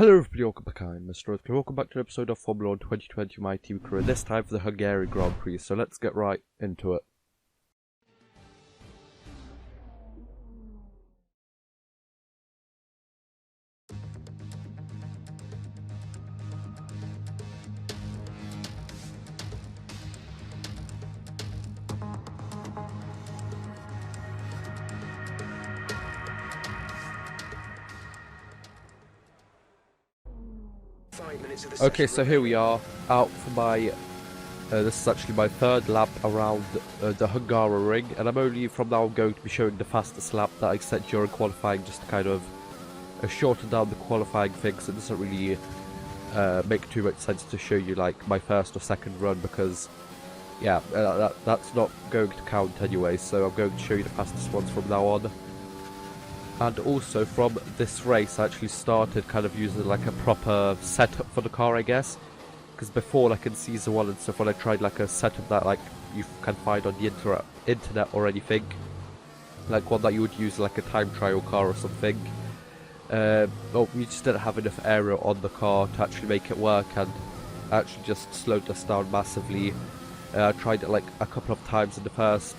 Hello everybody, welcome back. I'm MrRedClaw. Welcome back to an episode of Formula 1 2020 my team crew, this time for the Hungarian Grand Prix, so let's get right into it. Okay, so here we are, out for my, this is actually my third lap around the Hungaroring, and I'm only from now on going to be showing the fastest lap that I set during qualifying, just to kind of shorten down the qualifying thing, so it doesn't really make too much sense to show you like my first or second run, because yeah, that's not going to count anyway, so I'm going to show you the fastest ones from now on. And also from this race I actually started kind of using like a proper setup for the car, I guess, because before, like in season 1 and stuff, when I tried like a setup that like you can find on the internet or anything, like one that you would use like a time trial car or something, well, we just didn't have enough area on the car to actually make it work, and actually just slowed us down massively. I tried it like a couple of times in the first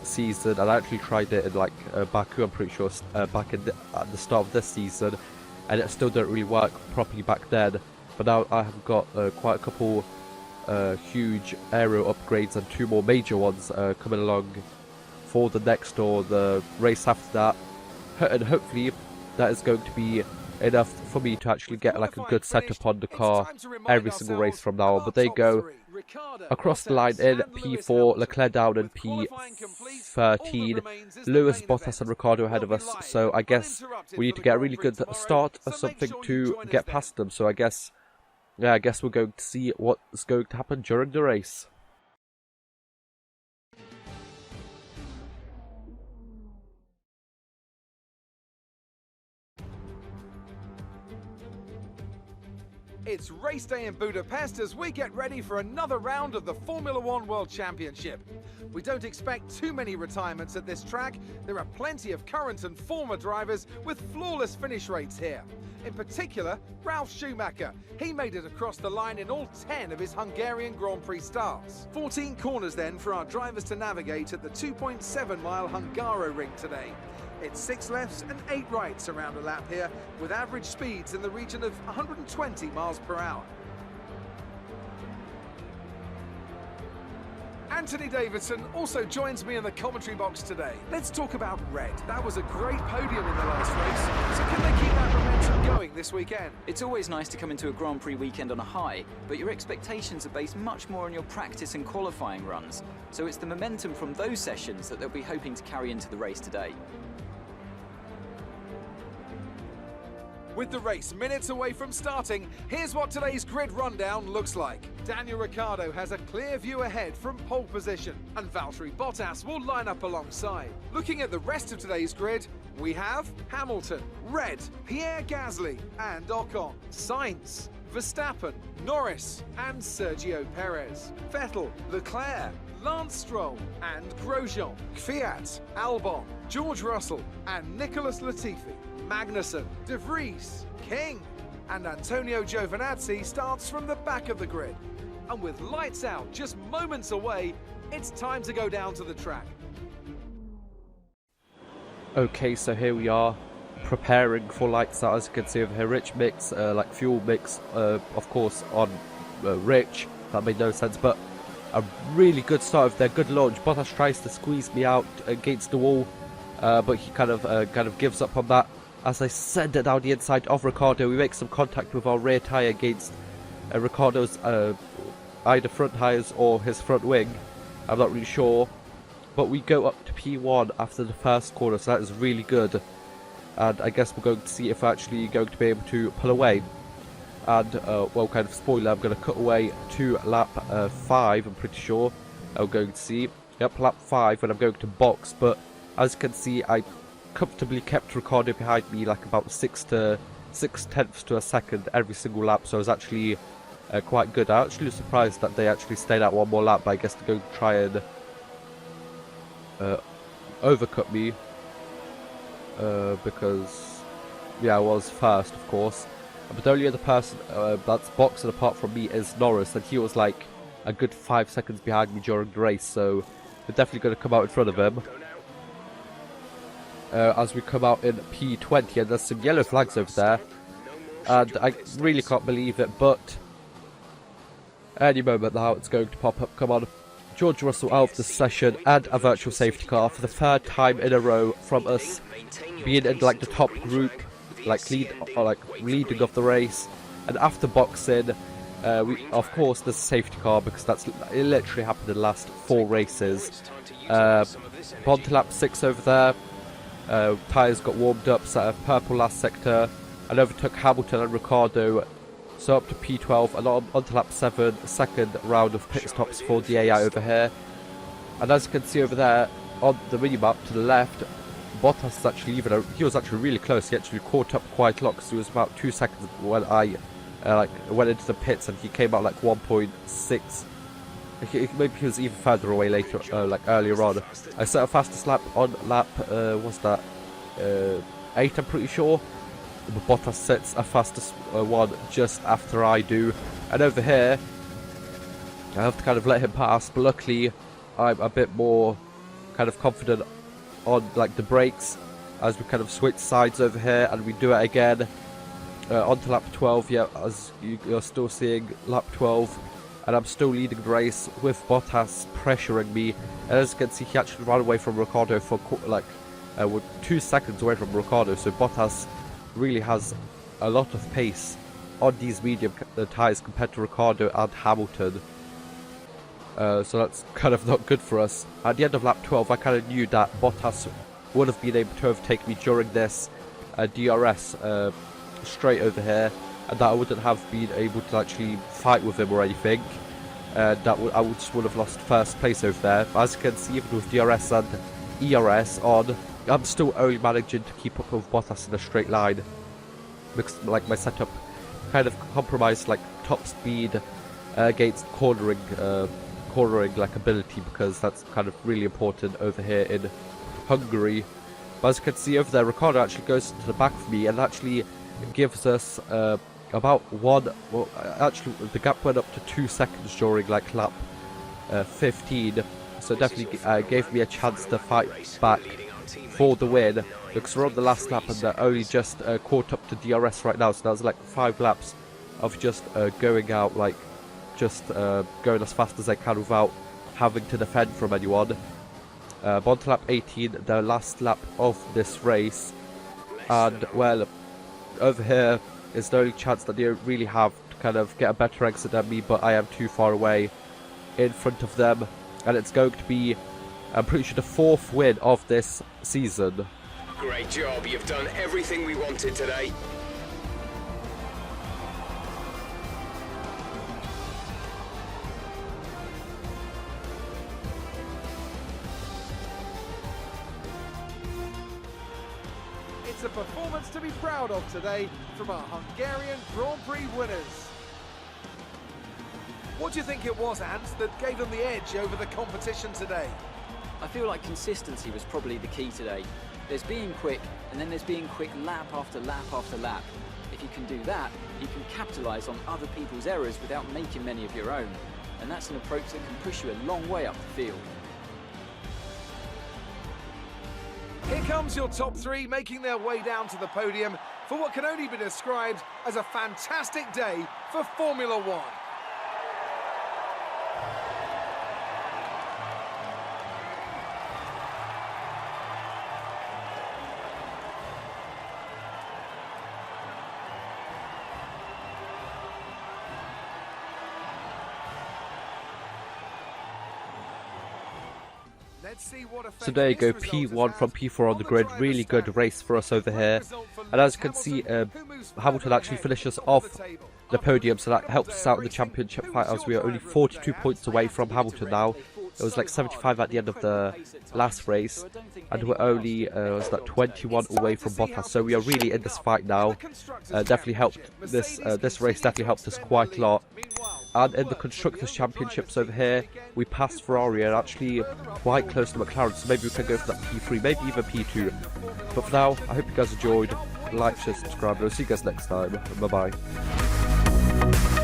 season, and I actually tried it in like Baku, I'm pretty sure, back at the start of this season, and it still didn't really work properly back then. But now I have got quite a couple huge aero upgrades and 2 more major ones coming along for the next or the race after that, and hopefully that is going to be enough for me to actually get like a good setup on the car every single race from now on. But there you go, across the line in P4, Leclerc down in P13, Lewis, Bottas and Ricciardo ahead of us, so I guess we need to get a really good start or something to get past them. So I guess, yeah, I guess we're going to see what's going to happen during the race. It's race day in Budapest as we get ready for another round of the Formula 1 World Championship. We don't expect too many retirements at this track. There are plenty of current and former drivers with flawless finish rates here. In particular, Ralf Schumacher. He made it across the line in all 10 of his Hungarian Grand Prix starts. 14 corners then for our drivers to navigate at the 2.7-mile Hungaroring today. It's 6 lefts and 8 rights around a lap here, with average speeds in the region of 120 miles per hour. Anthony Davidson also joins me in the commentary box today. Let's talk about Red. That was a great podium in the last race, so can they keep that momentum going this weekend? It's always nice to come into a Grand Prix weekend on a high, but your expectations are based much more on your practice and qualifying runs, so it's the momentum from those sessions that they'll be hoping to carry into the race today. With the race minutes away from starting, here's what today's grid rundown looks like. Daniel Ricciardo has a clear view ahead from pole position, and Valtteri Bottas will line up alongside. Looking at the rest of today's grid, we have Hamilton, Red, Pierre Gasly and Ocon, Sainz, Verstappen, Norris and Sergio Perez, Vettel, Leclerc, Lance Stroll and Grosjean, Kvyat, Albon, George Russell and Nicholas Latifi, Magnussen, De Vries, King and Antonio Giovinazzi starts from the back of the grid. And with lights out just moments away, it's time to go down to the track. Okay, so here we are, preparing for lights out. As you can see over here, rich mix, like fuel mix, of course on rich. That made no sense, but a really good start of their good launch. Bottas tries to squeeze me out against the wall, but he kind of gives up on that. As I send it down the inside of Ricciardo, we make some contact with our rear tyre against Ricciardo's either front tyres or his front wing. I'm not really sure, but we go up to P1 after the first corner, so that is really good. And I guess we're going to see if we're actually going to be able to pull away. And, well, kind of spoiler, I'm going to cut away to lap 5, I'm pretty sure. I'm going to see, yep, lap 5 when I'm going to box, but as you can see, I comfortably kept Ricciardo behind me like about 6 tenths to a second every single lap, so I was actually quite good. I actually was surprised that they actually stayed out one more lap, but I guess they're going to try and overcut me, because yeah, was first, of course. But the only other person that's boxing apart from me is Norris, and he was like a good 5 seconds behind me during the race, so we're definitely going to come out in front of him. As we come out in P20, and there's some yellow flags over there, and I really can't believe it, but any moment now it's going to pop up. Come on, George Russell out of the session, and a virtual safety car for the third time in a row from us being in like the top group, like leading of the race. And after boxing, we of course there's a safety car because it literally happened in the last 4 races. On to lap 6 over there. Tyres got warmed up, set a purple last sector, and overtook Hamilton and Ricciardo. So up to P12 and on to lap 7, second round of pit stops for the AI over here. And as you can see over there on the minimap to the left, Bottas is actually leaving. He was actually really close. He actually caught up quite a lot, because he was about 2 seconds when I went into the pits, and he came out like 1.6. Maybe he was even further away later, like earlier on. I set a fastest lap on lap, what's that, 8 I'm pretty sure. Bottas sets a fastest one just after I do. And over here, I have to kind of let him pass, but luckily I'm a bit more kind of confident on like the brakes as we kind of switch sides over here, and we do it again. On to lap 12, yeah, as you're still seeing lap 12. And I'm still leading the race with Bottas pressuring me. And as you can see, he actually ran away from Ricciardo for like 2 seconds away from Ricciardo. So Bottas really has a lot of pace on these medium tyres compared to Ricciardo and Hamilton. So that's kind of not good for us. At the end of lap 12, I kind of knew that Bottas would have been able to overtake me during this DRS straight over here, and that I wouldn't have been able to actually fight with him or anything. I just would have lost first place over there. As you can see, even with DRS and ERS on, I'm still only managing to keep up with Bottas in a straight line, because like my setup kind of compromised like top speed against cornering like ability, because that's kind of really important over here in Hungary. But as you can see over there, Ricciardo actually goes to the back of me and actually gives us about actually the gap went up to 2 seconds during like lap 15, so definitely gave me a chance to fight back for the win, because we're on the last lap and they're only just caught up to DRS right now. So that was like 5 laps of just going out, like just going as fast as I can without having to defend from anyone. On to lap 18, the last lap of this race, and well, over here is the only chance that they really have to kind of get a better exit than me, but I am too far away in front of them, and it's going to be, I'm pretty sure, the 4th win of this season. Great job, you've done everything we wanted today. It's a performance to be proud of today from our Hungarian Grand Prix winners. What do you think it was, Hans, that gave them the edge over the competition today? I feel like consistency was probably the key today. There's being quick, and then there's being quick lap after lap after lap. If you can do that, you can capitalise on other people's errors without making many of your own. And that's an approach that can push you a long way up the field. Here comes your top 3 making their way down to the podium for what can only be described as a fantastic day for Formula One. So there you go, P1 from P4 on the grid. Really good race for us over here. And as you can see, Hamilton actually finishes off the podium, so that helps us out in the championship fight, as we are only 42 points away from Hamilton now. It was like 75 at the end of the last race, and we're only was that 21 away from Bottas. So we are really in this fight now. Definitely helped this race definitely helped us quite a lot. And in the Constructors' Championships over here, we passed Ferrari and actually quite close to McLaren, so maybe we can go for that P3, maybe even P2. But for now, I hope you guys enjoyed. like, share, subscribe. I'll see you guys next time. Bye bye.